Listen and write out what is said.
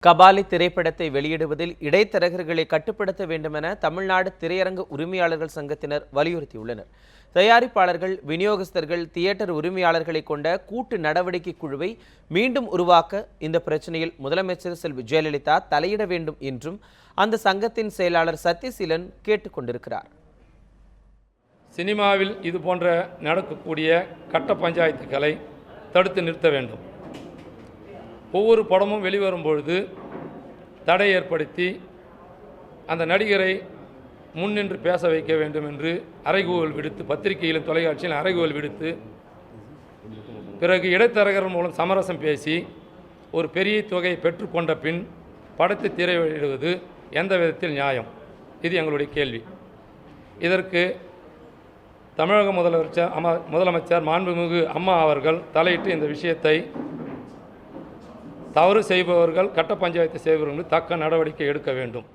கபாலி திரைப்படத்தை வெளியிடுவதில் இடைத்தரகர்களை கட்டுப்படுத்த வேண்டுமென தமிழ்நாடு திரையரங்கு உரிமையாளர்கள் சங்கத்தினர் வலியுறுத்தியுள்ளனர். தயாரிப்பாளர்கள், விநியோகஸ்தர்கள், தியேட்டர் உரிமையாளர்களை கொண்ட கூட்டு நடவடிக்கை குழுவை மீண்டும் உருவாக்க இந்த பிரச்சனையில் முதலமைச்சர் செல்வி ஜெயலலிதா தலையிட வேண்டும் என்றும் அந்த சங்கத்தின் செயலாளர் சத்யசீலன் கேட்டுக் கொண்டிருக்கிறார். சினிமாவில் இது போன்ற நடக்கக்கூடிய கட்ட பஞ்சாயத்துக்களை தடுத்து நிறுத்த வேண்டும். ஒவ்வொரு படமும் வெளிவரும் பொழுது தடை ஏற்படுத்தி அந்த நடிகரை முன்னின்று பேச வைக்க வேண்டும் என்று அறைகூவல் விடுத்து, பத்திரிகையிலும் தொலைக்காட்சியில் அறைகூவல் விடுத்து, பிறகு இடைத்தரகர்கள் மூலம் சமரசம் பேசி ஒரு பெரிய தொகையை பெற்றுக்கொண்ட பின் படத்தை திரையிடுவது எந்த விதத்தில் நியாயம்? இது எங்களுடைய கேள்வி. இதற்கு தமிழக முதலமைச்சர் மாண்புமிகு அம்மா அவர்கள் தலையிட்டு இந்த விஷயத்தை தவறு செய்பவர்கள், கட்ட பஞ்சாயத்து செய்பவர்கள் தக்க நடவடிக்கை எடுக்க வேண்டும்.